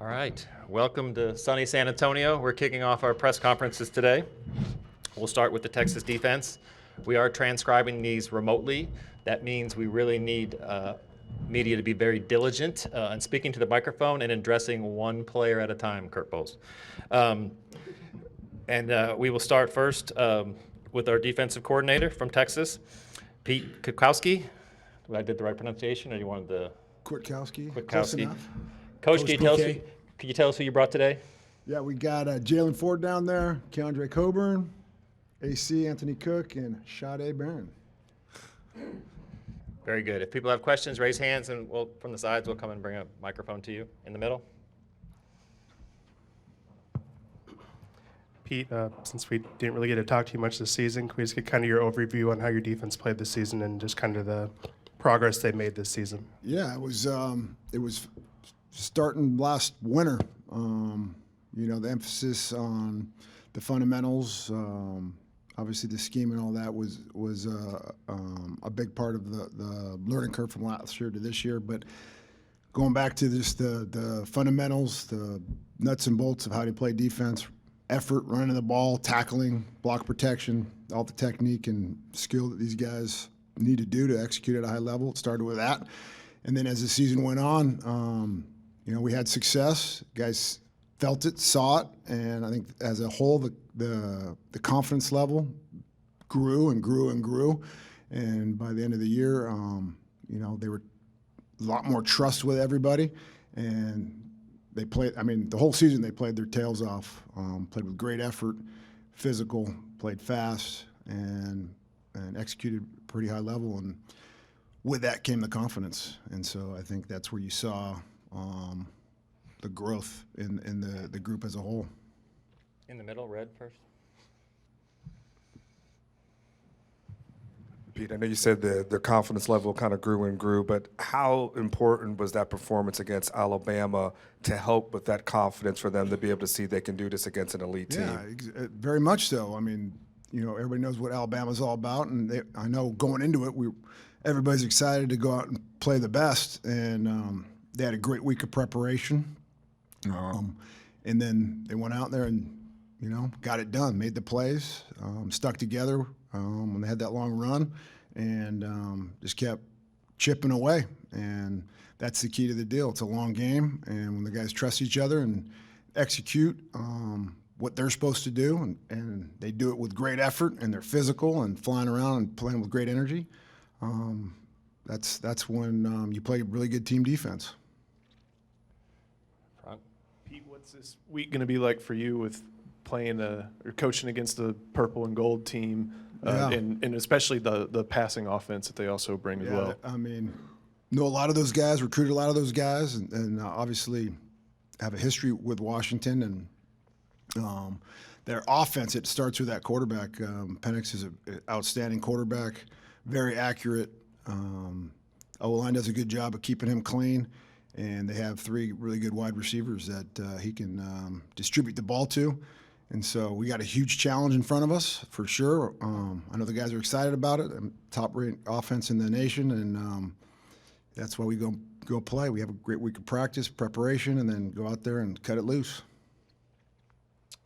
All right, welcome to sunny San Antonio. We're kicking off our press conferences today. We'll start with the Texas defense. We are transcribing these remotely. That means we really need media to be very diligent in speaking to the microphone and addressing one player at a time, Kurt Bowles. We will start first with our defensive coordinator from Texas, Pete Kwiatkowski. I did the right pronunciation, or you wanted the Kwiatkowski. Kwiatkowski. Enough. Coach, can you tell us who you brought today? Yeah, we got Jalen Ford down there, Keandre Coburn, AC Anthony Cook, and Sade Barron. Very good. If people have questions, raise hands, and from the sides, we'll come and bring a microphone to you. In the middle. Pete, since we didn't really get to talk to you much this season, can we just get kind of your overview on how your defense played this season and just kind of the progress they made this season? Yeah, it was starting last winter. The emphasis on the fundamentals, obviously the scheme and all that was a big part of the learning curve from last year to this year. But going back to just the fundamentals, the nuts and bolts of how to play defense, effort, running the ball, tackling, block protection, all the technique and skill that these guys need to do to execute at a high level. It started with that. And then as the season went on, we had success. Guys felt it, saw it, and I think as a whole, the confidence level grew and grew and grew. And by the end of the year, they were a lot more trust with everybody. And they played, the whole season they played their tails off, played with great effort, physical, played fast, and executed pretty high level. And with that came the confidence. And so I think that's where you saw the growth in the group as a whole. In the middle, red first. Pete, I know you said the confidence level kind of grew and grew, but how important was that performance against Alabama to help with that confidence for them to be able to see they can do this against an elite team? Yeah, very much so. Everybody knows what Alabama's all about, and I know going into it, everybody's excited to go out and play the best, and they had a great week of preparation. And then they went out there and, got it done, made the plays, stuck together when they had that long run, and just kept chipping away. And that's the key to the deal. It's a long game, and when the guys trust each other and execute what they're supposed to do, and they do it with great effort, and they're physical and flying around and playing with great energy, that's when you play really good team defense. Pete, what's this week going to be like for you with playing or coaching against the purple and gold team, and especially the passing offense that they also bring as well? Know a lot of those guys, recruited a lot of those guys, and obviously have a history with Washington. And their offense, it starts with that quarterback. Penix is an outstanding quarterback, very accurate. O-line does a good job of keeping him clean. And they have three really good wide receivers that he can distribute the ball to. And so we got a huge challenge in front of us, for sure. I know the guys are excited about it. Top-rated offense in the nation, and that's why we go play. We have a great week of practice, preparation, and then go out there and cut it loose.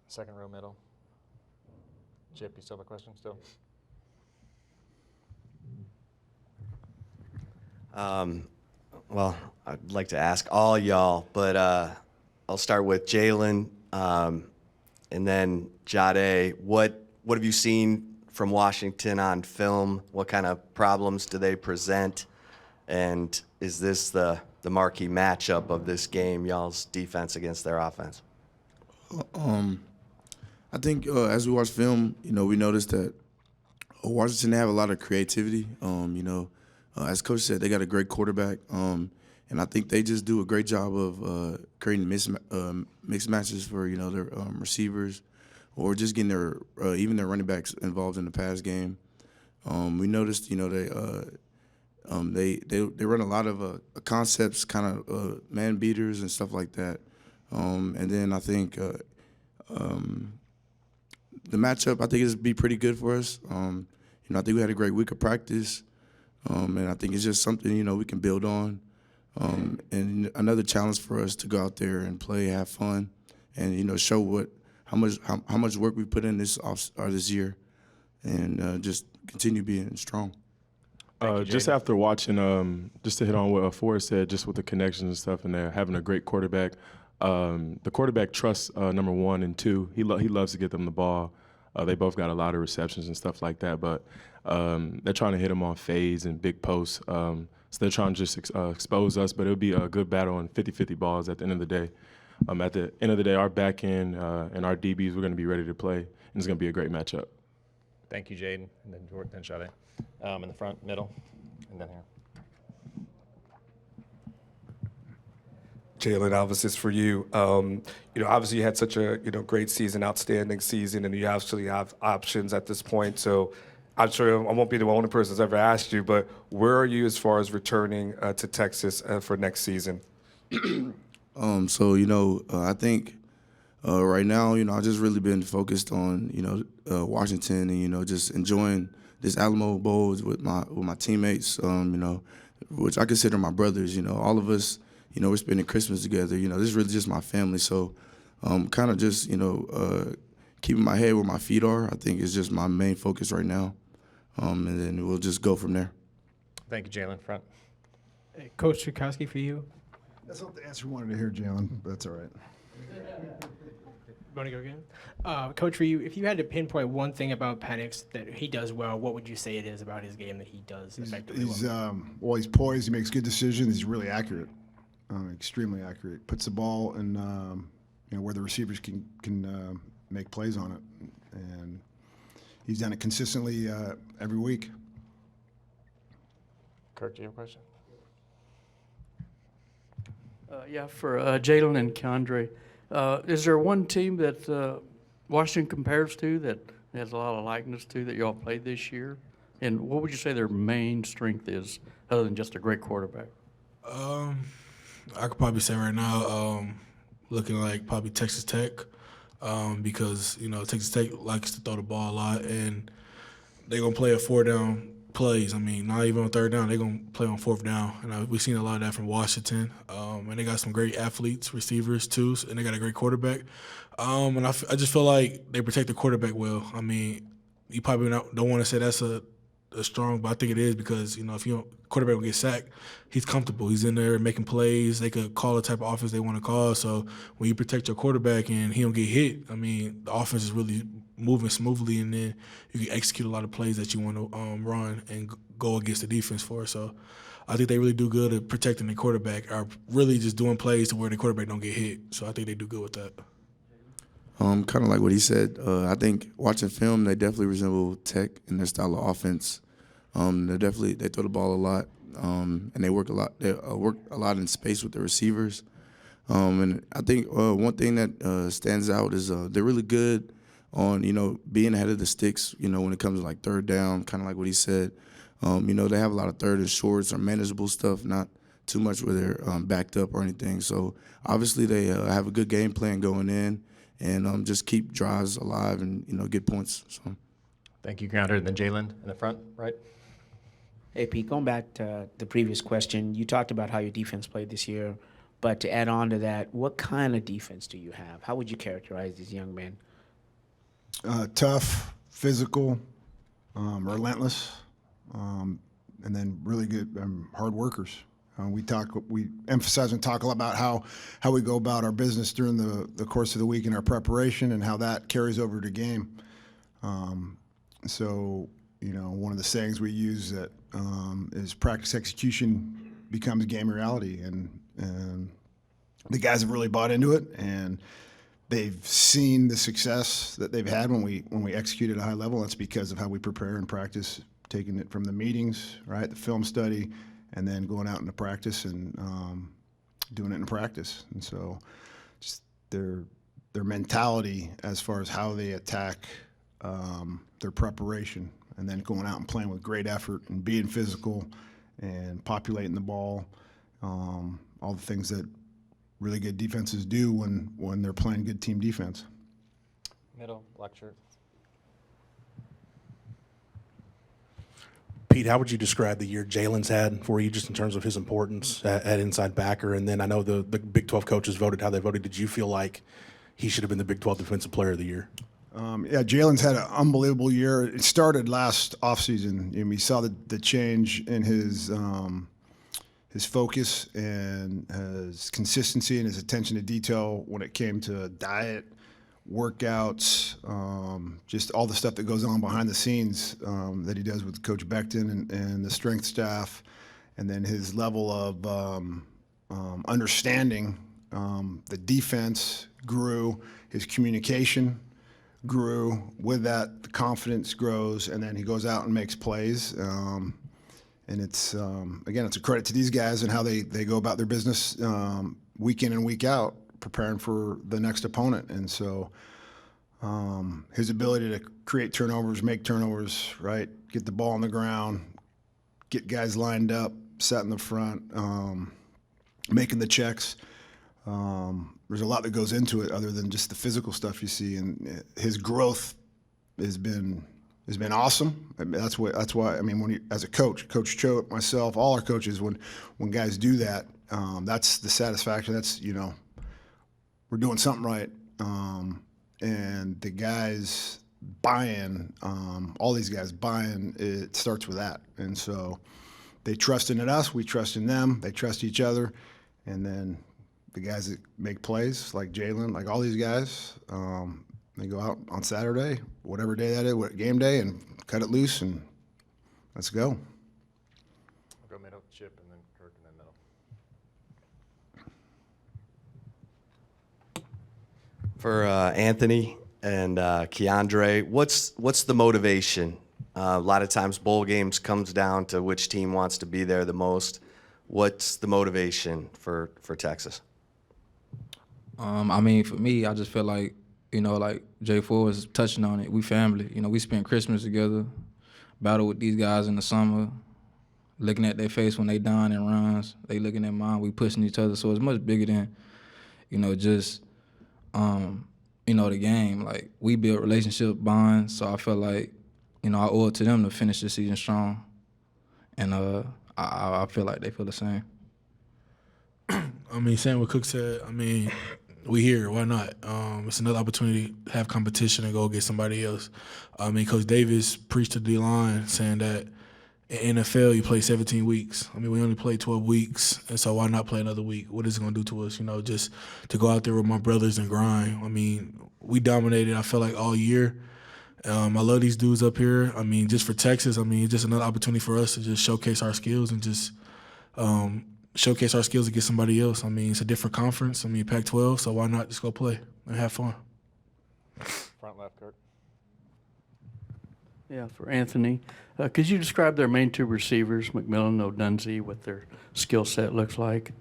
Second row middle. Chip, you still have a question? Still? Well, I'd like to ask all y'all, but I'll start with Jalen, and then Jade. What have you seen from Washington on film? What kind of problems do they present? And is this the marquee matchup of this game, y'all's defense against their offense? I think as we watch film, we noticed that Washington have a lot of creativity. As Coach said, they got a great quarterback, and I think they just do a great job of creating mixed matches for their receivers, or just getting their even their running backs involved in the pass game. We noticed, they run a lot of concepts, kind of man beaters and stuff like that. And then I think the matchup, I think it'll be pretty good for us. I think we had a great week of practice. And I think it's just something, we can build on. And another challenge for us to go out there and play, have fun, and show how much work we put in this year, and just continue being strong. Just after watching, just to hit on what Forrest said, just with the connections and stuff, and having a great quarterback. The quarterback trusts number 1 and 2. He loves to get them the ball. They both got a lot of receptions and stuff like that, but they're trying to hit them on fades and big posts. So they're trying to just expose us, but it'll be a good battle on 50-50 balls at the end of the day. At the end of the day, our back end and our DBs, we're going to be ready to play, and it's going to be a great matchup. Thank you, Jaden. And then Jordan, then Sade. In the front, middle, and then here. Jalen, Alvis, is for you. Obviously you had such a great season, outstanding season, and you actually have options at this point. So I'm sure I won't be the only person that's ever asked you, but where are you as far as returning to Texas for next season? I think right now, I've just really been focused on Washington and just enjoying this Alamo Bowl with my teammates. Which I consider my brothers. All of us. We're spending Christmas together. This is really just my family. So, kind of just keeping my head where my feet are. I think is just my main focus right now. And then we'll just go from there. Thank you, Jalen. Front. Hey, Coach Chukowski, for you. That's not the answer we wanted to hear, Jalen, but that's all right. Want to go again? Coach, for you, if you had to pinpoint one thing about Penix that he does well, what would you say it is about his game that he does effectively well? He's poised. He makes good decisions. He's really accurate, extremely accurate. Puts the ball in where the receivers can make plays on it, and he's done it consistently every week. Kirk, do you have a question? For Jalen and Keandre, is there one team that Washington compares to that has a lot of likeness to that y'all played this year? And what would you say their main strength is, other than just a great quarterback? I could probably say right now, looking like probably Texas Tech, because Texas Tech likes to throw the ball a lot, and they're gonna play a 4-down plays. I mean, not even on 3rd down, they're gonna play on 4th down, and we've seen a lot of that from Washington. And they got some great athletes, receivers too, and they got a great quarterback. And I just feel like they protect the quarterback well. I mean, you probably don't want to say that's a strong, but I think it is because if quarterback will get sacked, he's comfortable. He's in there making plays. They could call the type of offense they want to call. So when you protect your quarterback and he don't get hit, I mean, the offense is really moving smoothly, and then you can execute a lot of plays that you want to run and go against the defense for. So I think they really do good at protecting the quarterback, or really just doing plays to where the quarterback don't get hit. So I think they do good with that. Kind of like what he said. I think watching film, they definitely resemble Tech in their style of offense. They throw the ball a lot, and they work a lot. They work a lot in space with the receivers. And I think one thing that stands out is they're really good on being ahead of the sticks. When it comes to like 3rd down, kind of like what he said. They have a lot of 3rd and shorts or manageable stuff, not too much where they're backed up or anything. So obviously they have a good game plan going in, and just keep drives alive and get points. So. Thank you, Grounder. And then Jalen in the front, right? Hey, Pete, going back to the previous question, you talked about how your defense played this year, but to add on to that, what kind of defense do you have? How would you characterize these young men? Tough, physical, relentless, and then really good hard workers. We emphasize and talk a lot about how we go about our business during the course of the week in our preparation, and how that carries over to game. So one of the sayings we use that is practice execution becomes game reality, and the guys have really bought into it, and they've seen the success that they've had when we execute at a high level. That's because of how we prepare and practice, taking it from the meetings, right, the film study, and then going out into practice and doing it in practice. And so just their mentality as far as how they attack their preparation, and then going out and playing with great effort and being physical and populating the ball, all the things that really good defenses do when they're playing good team defense. Middle, black shirt. Pete, how would you describe the year Jalen's had for you, just in terms of his importance at inside backer? And then I know the Big 12 coaches voted how they voted. Did you feel like he should have been the Big 12 Defensive Player of the Year? Yeah, Jalen's had an unbelievable year. It started last offseason. You saw the change in his focus and his consistency and his attention to detail when it came to diet, workouts, just all the stuff that goes on behind the scenes that he does with Coach Becton and the strength staff, and then his level of understanding. The defense grew, his communication grew. With that, the confidence grows, and then he goes out and makes plays. And it's, again, it's a credit to these guys and how they go about their business week in and week out, preparing for the next opponent. And so his ability to create turnovers, make turnovers, right, get the ball on the ground, get guys lined up, set in the front, making the checks. There's a lot that goes into it other than just the physical stuff you see, and his growth has been awesome. I mean, that's why. I mean, when as a coach, Coach Cho, myself, all our coaches, when guys do that, that's the satisfaction. That's we're doing something right, and the guys buy-in. All these guys buy-in. It starts with that, and so they trust in us. We trust in them. They trust each other, and then the guys that make plays, like Jalen, like all these guys, they go out on Saturday, whatever day that is, game day, and cut it loose, and let's go. I'll go middle, Chip, and then Kirk, and then middle. For Anthony and Keandre, what's the motivation? A lot of times bowl games comes down to which team wants to be there the most. What's the motivation for Texas? I mean, for me, I just feel like, like Jay Ford was touching on it. We family. We spent Christmas together, battle with these guys in the summer, looking at their face when they done and runs. They looking at mine. We pushing each other. So it's much bigger than, just, the game. Like, we build relationship bonds. So I feel like, I owe it to them to finish the season strong. And I feel like they feel the same. I mean, saying what Cook said, I mean, we here. Why not? It's another opportunity to have competition and go get somebody else. I mean, Coach Davis preached to D-line saying that in NFL you play 17 weeks. I mean, we only play 12 weeks, and so why not play another week? What is it going to do to us, just to go out there with my brothers and grind? I mean, we dominated, I feel like, all year. I love these dudes up here. I mean, just for Texas, I mean, it's just another opportunity for us to just showcase our skills and just showcase our skills against somebody else. I mean, it's a different conference. I mean, Pac-12, so why not just go play and have fun? Front left, Kirk. Yeah, for Anthony. Could you describe their main two receivers, McMillan, O'Dunsey, what their skill set looks like?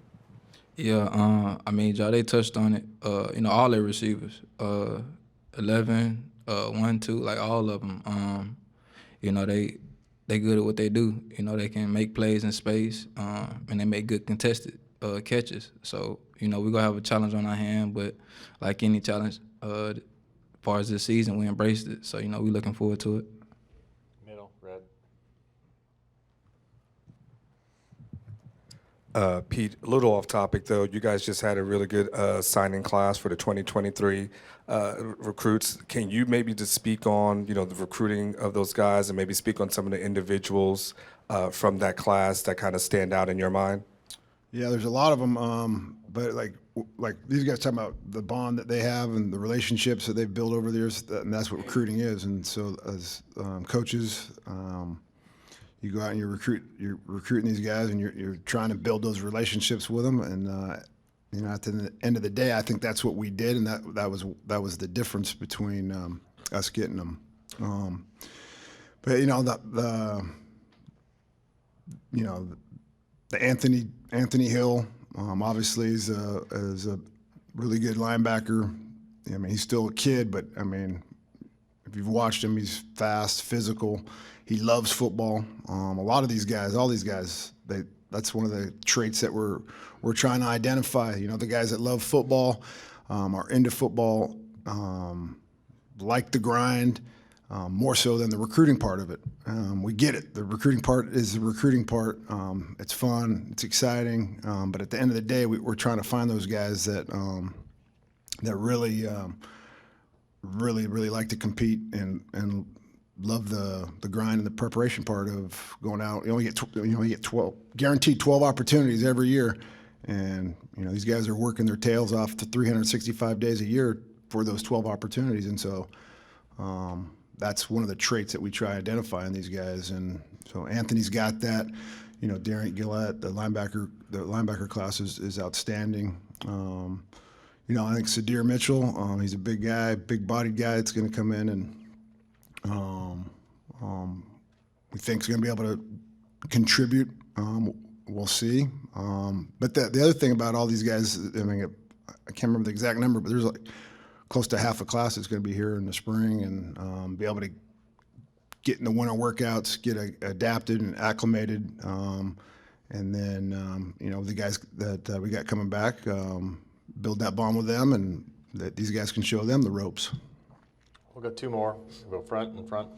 Yeah, I mean, they touched on it. All their receivers, 11, 1, 2, like all of them. They good at what they do. They can make plays in space, and they make good contested catches. So, we're going to have a challenge on our hand, but like any challenge, as far as this season, we embraced it. So, we're looking forward to it. Middle, red. Pete, a little off topic though. You guys just had a really good signing class for the 2023 recruits. Can you maybe just speak on the recruiting of those guys and maybe speak on some of the individuals from that class that kind of stand out in your mind? Yeah, there's a lot of them, but like these guys talking about the bond that they have and the relationships that they've built over the years, and that's what recruiting is. And so as coaches, you go out and you're recruiting these guys, and you're trying to build those relationships with them. And at the end of the day, I think that's what we did, and that was the difference between us getting them. But the Anthony Hill obviously is a really good linebacker. I mean, he's still a kid, but I mean, if you've watched him, he's fast, physical. He loves football. A lot of these guys, all these guys, that's one of the traits that we're trying to identify. The guys that love football, are into football, like the grind, more so than the recruiting part of it. We get it. The recruiting part is the recruiting part. It's fun. It's exciting. But at the end of the day, we're trying to find those guys that really, really like to compete and love the grind and the preparation part of going out. You only get 12 guaranteed 12 opportunities every year, and these guys are working their tails off to 365 days a year for those 12 opportunities, and so that's one of the traits that we try to identify in these guys. And so Anthony's got that. Darren Gillette, the linebacker class is outstanding. I think Sadir Mitchell, he's a big guy, big-bodied guy that's going to come in and we think is going to be able to contribute. We'll see. But the other thing about all these guys, I can't remember the exact number, but there's like close to half a class that's going to be here in the spring and be able to get in the winter workouts, get adapted and acclimated, and then the guys that we got coming back, build that bond with them, and that these guys can show them the ropes. We'll go two more. We'll go front and front.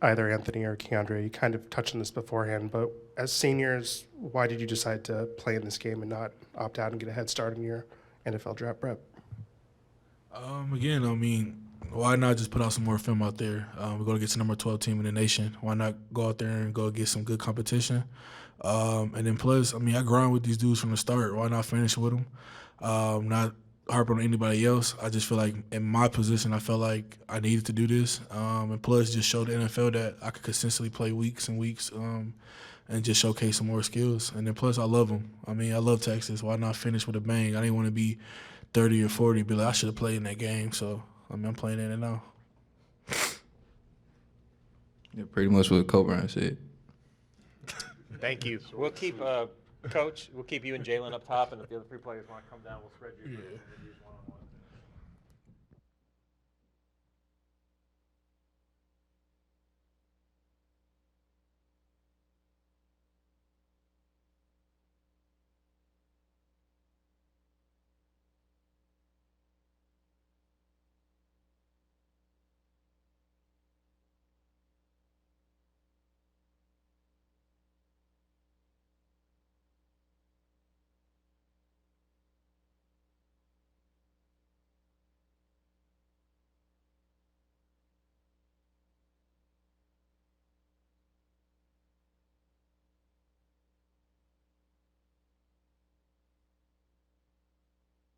Either Anthony or Keandre, you kind of touched on this beforehand, but as seniors, why did you decide to play in this game and not opt out and get a head start in your NFL draft prep? Again, why not just put out some more film out there? We're going to get to number 12 team in the nation. Why not go out there and go get some good competition? And then plus, I grind with these dudes from the start. Why not finish with them? Not harp on anybody else. I just feel like in my position, I felt like I needed to do this. And plus, just show the NFL that I could consistently play weeks and weeks and just showcase some more skills. And then plus, I love them. I love Texas. Why not finish with a bang? I didn't want to be 30 or 40, be like, I should have played in that game. So, I'm playing in it now. Yeah, pretty much what Coburn said. Thank you. We'll keep, Coach, we'll keep you and Jalen up top, and if the other three players want to come down, we'll spread you. Yeah.